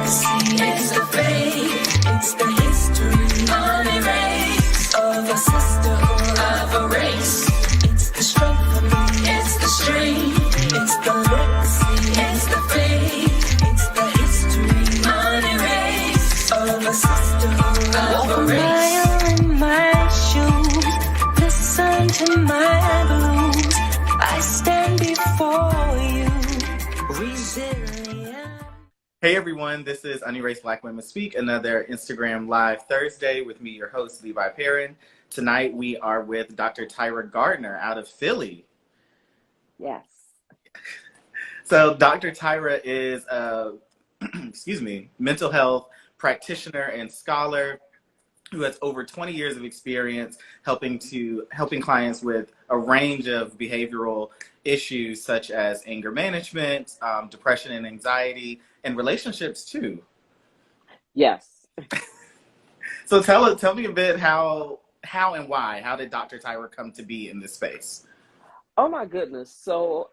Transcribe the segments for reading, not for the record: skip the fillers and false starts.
legacy, it's the faith, it's the history, unerased of a sisterhood, of a race. It's the strength of me, it's the strength, it's the legacy, it's the faith, it's the history, unerased of a sisterhood, of a race. In my shoes, listen to my blues. I stand before you, resilient. Hey everyone, this is Unerased Black Women Speak, another Instagram Live Thursday with me, your host, Levi Perrin. Tonight we are with Dr. Tyra Gardner out of Philly. Yes. So Dr. Tyra is a mental health practitioner and scholar who has over 20 years of experience helping clients with a range of behavioral issues such as anger management, depression and anxiety, and relationships too. Yes. So tell me a bit how and why. How did Dr. Tyra come to be in this space? Oh my goodness. So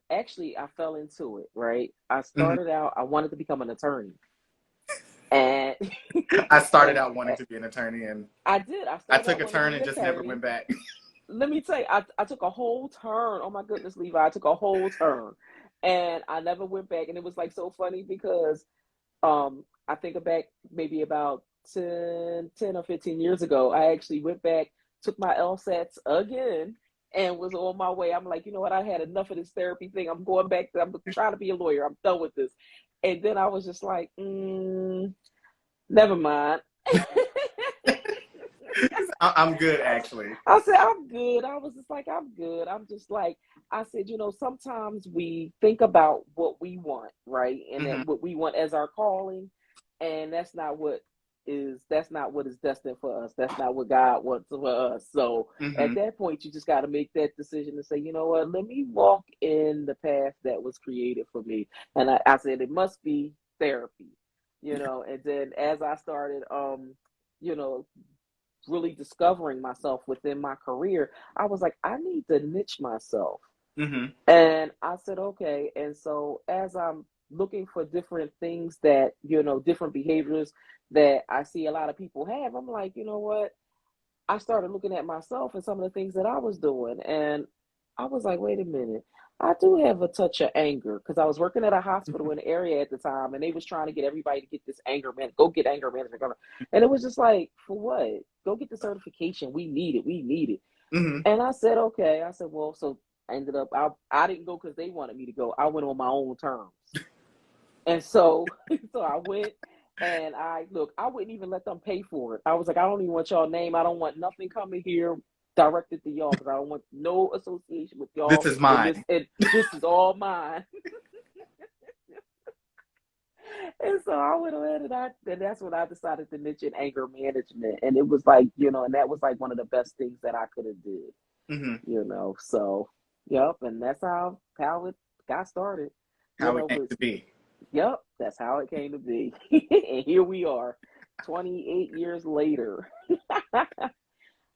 actually I fell into it, right? I started out, I wanted to become an attorney. And I started out wanting to be an attorney, and I did. I took a turn and just never went back. Let me tell you, I took a whole turn. Oh my goodness, Levi, I took a whole turn and I never went back. And it was like so funny because I think back maybe about 10 or 15 years ago, I actually went back, took my LSATs again, and was on my way. I'm like, you know what? I had enough of this therapy thing. I'm going back. I'm trying to be a lawyer. I'm done with this. And then I was just like, never mind. I'm good, actually. I said, I'm good. I was just like, I'm good. I'm just like, I said, you know, sometimes we think about what we want, right? And then what we want as our calling. And that's not what is destined for us. That's not what God wants for us. So at that point, you just got to make that decision to say, you know what, let me walk in the path that was created for me. And I said, it must be therapy, you know. And then as I started, you know, really discovering myself within my career, I was like, I need to niche myself. And I said, okay. And so as I'm looking for different things that, you know, different behaviors that I see a lot of people have, I'm like, you know what? I started looking at myself and some of the things that I was doing. And I was like, wait a minute, I do have a touch of anger, because I was working at a hospital in the area at the time, and they was trying to get everybody to get this anger management, go get anger management. And it was just like, for what? Go get the certification. We need it. And I said, okay. I said, well, so I ended up, I didn't go because they wanted me to go. I went on my own terms. And so I went, and I wouldn't even let them pay for it. I was like, I don't even want y'all name. I don't want nothing coming here directed to y'all, because I don't want no association with y'all. This is mine. This is all mine. And so I went ahead and that's when I decided to niche in anger management. And it was like, you know, and that was like one of the best things that I could have did, you know. So, yep. And that's how it got started. How it came to be. Yep, that's how it came to be. And here we are, 28 years later.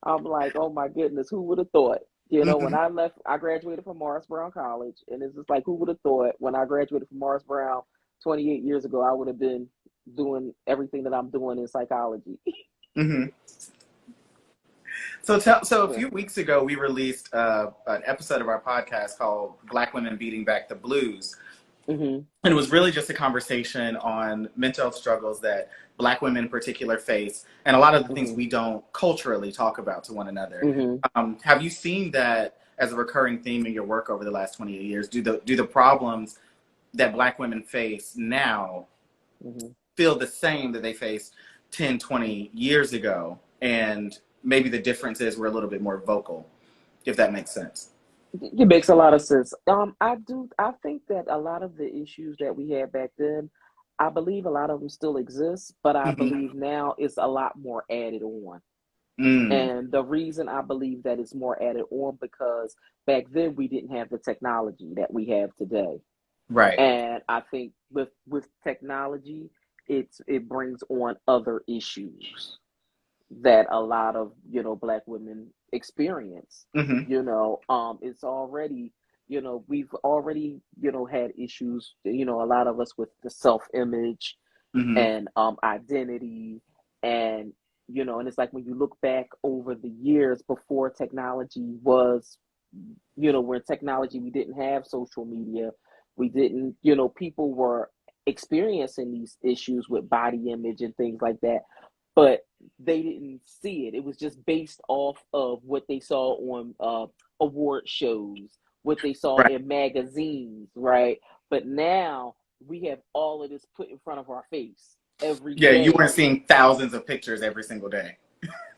I'm like, oh my goodness, who would have thought? You know, when I left, I graduated from Morris Brown College, and it's just like, who would have thought when I graduated from Morris Brown 28 years ago, I would have been doing everything that I'm doing in psychology. So a few weeks ago, we released an episode of our podcast called Black Women Beating Back the Blues. And it was really just a conversation on mental health struggles that Black women in particular face, and a lot of the things we don't culturally talk about to one another. Have you seen that as a recurring theme in your work over the last 28 years? Do the problems that Black women face now feel the same that they faced 10, 20 years ago? And maybe the difference is we're a little bit more vocal, if that makes sense. It makes a lot of sense. I think that a lot of the issues that we had back then, I believe a lot of them still exist, but I believe now it's a lot more added on. And the reason I believe that it's more added on, because back then we didn't have the technology that we have today. Right. And I think with technology, it brings on other issues that a lot of, you know, Black women experience. You know, it's already, you know, we've already, you know, had issues, you know, a lot of us with the self-image, and identity, and and it's like when you look back over the years before technology was, when technology, we didn't have social media, we didn't, people were experiencing these issues with body image and things like that, but they didn't see it. It was just based off of what they saw on award shows, what they saw Right. in magazines, right? But now we have all of this put in front of our face every Yeah, you day. weren't seeing thousands of pictures every single day.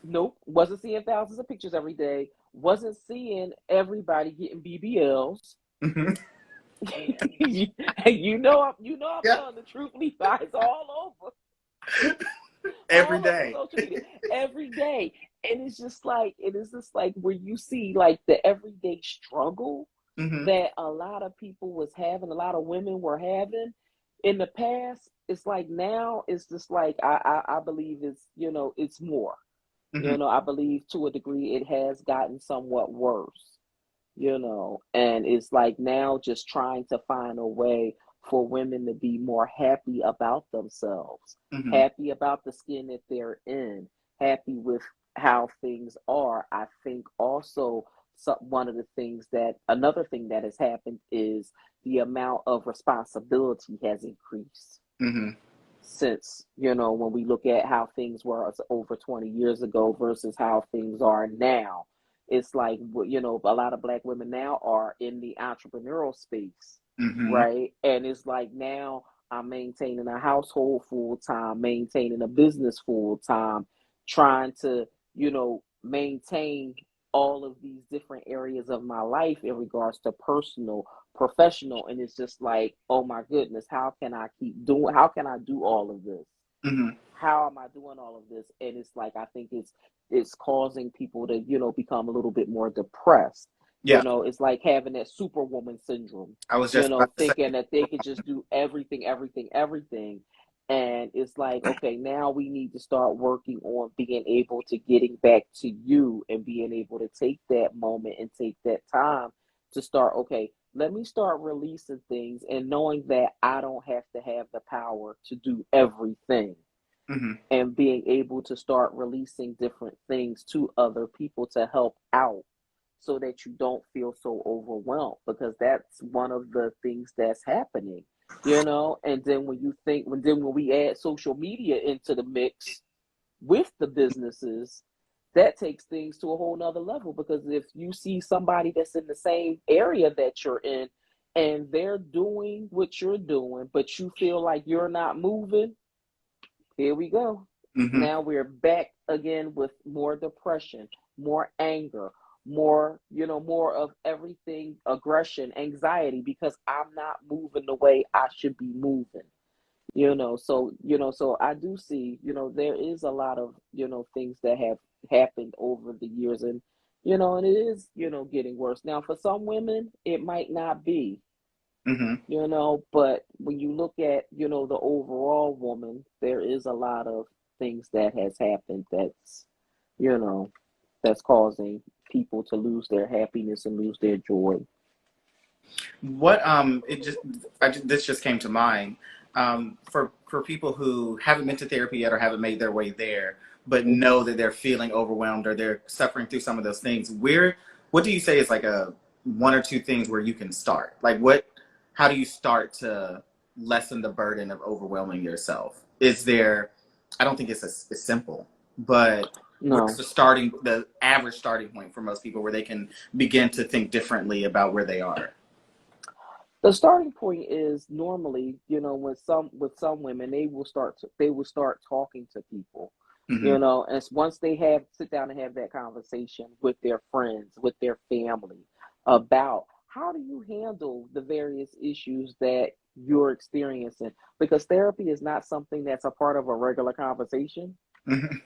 Nope, wasn't seeing thousands of pictures every day. Wasn't seeing everybody getting BBLs. Hmm. I'm Yeah, telling the truth, Levi. It's all over. every All over day. social media every day. And it is just like where you see like the everyday struggle Hmm. that a lot of people was having, a lot of women were having in the past. It's like now it's just like I believe it's it's more. Hmm. I believe to a degree it has gotten somewhat worse, and it's like now just trying to find a way for women to be more happy about themselves, Hmm. happy about the skin that they're in, happy with how things are. I think also another thing that has happened is the amount of responsibility has increased Hmm. since, when we look at how things were over 20 years ago versus how things are now. It's like, a lot of Black women now are in the entrepreneurial space, Hmm. right? And it's like now I'm maintaining a household full time, maintaining a business full time, trying to, maintain all of these different areas of my life in regards to personal, professional, and it's just like, oh my goodness, how can I do all of this? Hmm. How am I doing all of this? And it's like, I think it's causing people to become a little bit more depressed. Yeah, It's like having that superwoman syndrome, I was just about to say. thinking that they could just do everything, everything, everything. And it's like, okay, now we need to start working on being able to getting back to you and being able to take that moment and take that time to start, okay, let me start releasing things and knowing that I don't have to have the power to do everything, Hmm. and being able to start releasing different things to other people to help out so that you don't feel so overwhelmed, because that's one of the things that's happening, and then when we add social media into the mix with the businesses, that takes things to a whole nother level, because if you see somebody that's in the same area that you're in and they're doing what you're doing but you feel like you're not moving, here we go. Hmm. Now we're back again with more depression, more anger, more of everything, aggression, anxiety, because I'm not moving the way I should be moving. So I do see, there is a lot of, things that have happened over the years, and it is, getting worse. Now, for some women, it might not be, Hmm. but when you look at, the overall woman, there is a lot of things that has happened you know, that's causing people to lose their happiness and lose their joy. What it just this just came to mind, for people who haven't been to therapy yet or haven't made their way there, but Hmm. know that they're feeling overwhelmed or they're suffering through some of those things. What do you say is like a one or two things where you can start? Like how do you start to lessen the burden of overwhelming yourself? Is there? I don't think it's simple, but where's No. the average starting point for most people where they can begin to think differently about where they are? The starting point is normally, with some women, they will start talking to people, Hmm. and once they sit down and have that conversation with their friends, with their family, about how do you handle the various issues that you're experiencing, because therapy is not something that's a part of a regular conversation. Hmm.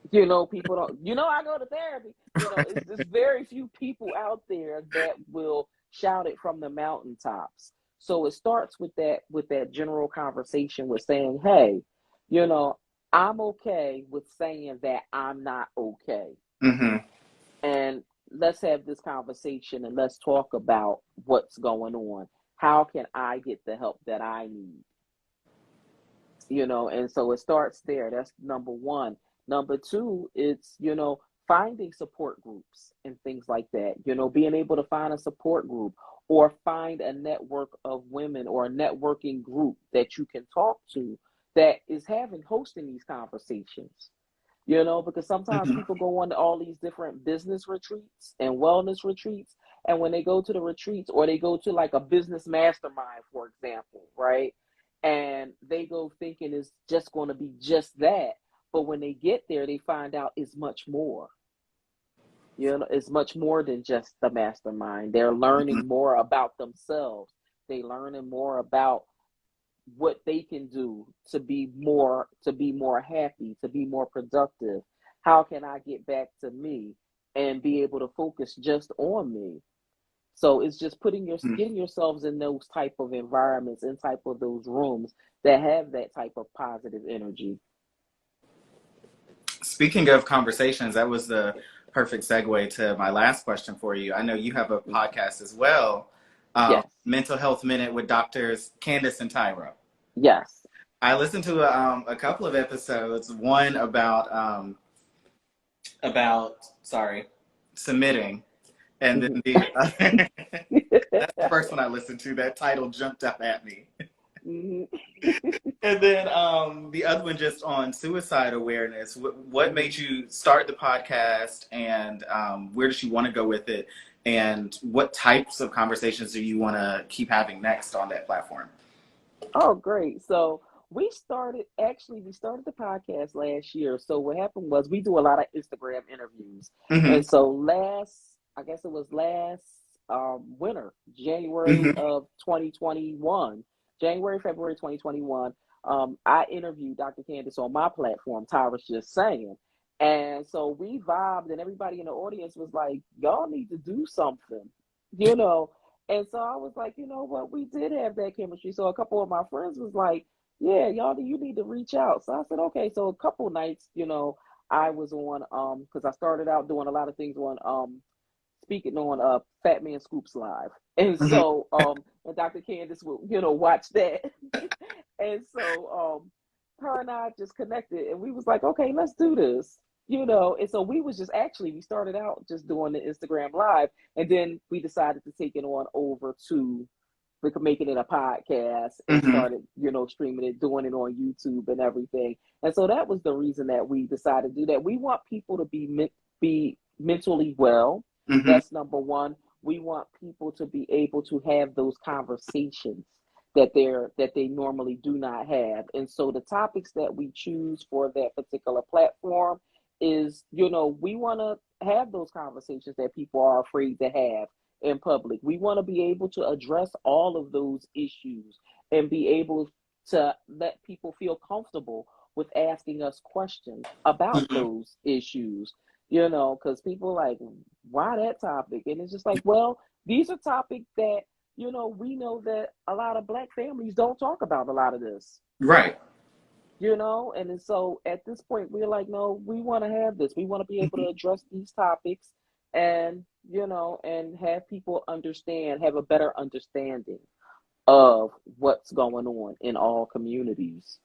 People don't, I go to therapy. It's just very few people out there that will shout it from the mountaintops. So it starts with that general conversation with saying, hey, you know, I'm okay with saying that I'm not okay. Hmm. And let's have this conversation and let's talk about what's going on. How can I get the help that I need? And so it starts there. That's number one. Number two, it's, finding support groups and things like that, being able to find a support group or find a network of women or a networking group that you can talk to that is hosting these conversations, because sometimes Mm-hmm. people go on to all these different business retreats and wellness retreats. And when they go to the retreats or they go to like a business mastermind, for example, right? And they go thinking it's just going to be just that. But when they get there, they find out it's much more. It's much more than just the mastermind. They're Mm-hmm. learning more about themselves. They're learning more about what they can do to be more happy, to be more productive. How can I get back to me and be able to focus just on me? So it's just getting yourselves in those type of environments, in type of those rooms that have that type of positive energy. Speaking of conversations, that was the perfect segue to my last question for you. I know you have a podcast as well, Yes. Mental Health Minute with doctors Candace and Tyra. Yes. I listened to a couple of episodes. One about submitting, and then the other, that's the first one I listened to. That title jumped up at me. And then the other one just on suicide awareness. What made you start the podcast, and where does you want to go with it? And what types of conversations do you want to keep having next on that platform? Oh, great. So we started the podcast last year. So what happened was we do a lot of Instagram interviews. Mm-hmm. And so I guess it was last winter, January Mm-hmm. of 2021, February 2021, I interviewed Dr. Candace on my platform, Tyra's Just Saying. And so we vibed, and everybody in the audience was like, y'all need to do something, you know. And so I was like, you know what, we did have that chemistry. So a couple of my friends was like, yeah, you need to reach out. So I said, okay. So a couple nights, I was on, because I started out doing a lot of things on speaking on Fat Man Scoops Live. And Mm-hmm. so and Dr. Candace would, watch that. And so her and I just connected, and we was like, okay, let's do this. And so we started out just doing the Instagram Live, and then we decided to take it on over to making it a podcast and Mm-hmm. started, streaming it, doing it on YouTube and everything. And so that was the reason that we decided to do that. We want people to be mentally well. Mm-hmm. That's number one. We want people to be able to have those conversations that they normally do not have. And so the topics that we choose for that particular platform is, we want to have those conversations that people are afraid to have in public. We want to be able to address all of those issues and be able to let people feel comfortable with asking us questions about Mm-hmm. those issues, because people are like, why that topic? And it's just like, well, these are topics that, we know that a lot of Black families don't talk about a lot of this. Right. And so at this point, we're like, no, we want to have this. We want to be able to address these topics and, and have people have a better understanding of what's going on in all communities.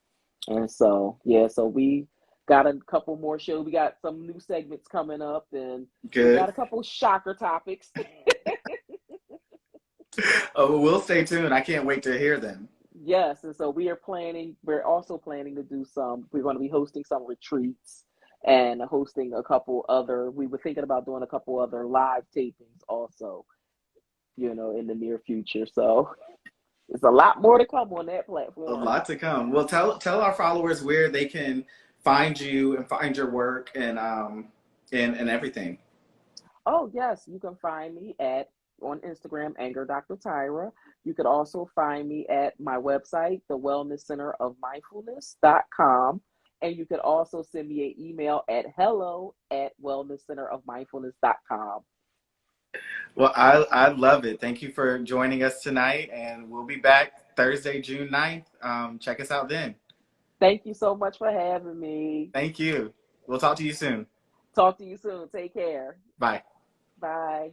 And so, so we got a couple more shows. We got some new segments coming up, and Good. we got a couple shocker topics. Oh, we'll stay tuned. I can't wait to hear them. Yes, and so we're also planning to we're going to be hosting some retreats and hosting we were thinking about doing a couple other live tapings also, in the near future. So there's a lot more to come on that platform. A lot to come. Well, tell our followers where they can find you and find your work and everything. Oh, yes, you can find me on Instagram, Anger Dr. Tyra. You could also find me at my website, the Wellness Center of Mindfulness.com. And you could also send me an email at hello@wellnesscenterofmindfulness.com. Well, I love it. Thank you for joining us tonight, and we'll be back Thursday, June 9th. Check us out then. Thank you so much for having me. Thank you. We'll talk to you soon. Talk to you soon. Take care. Bye. Bye.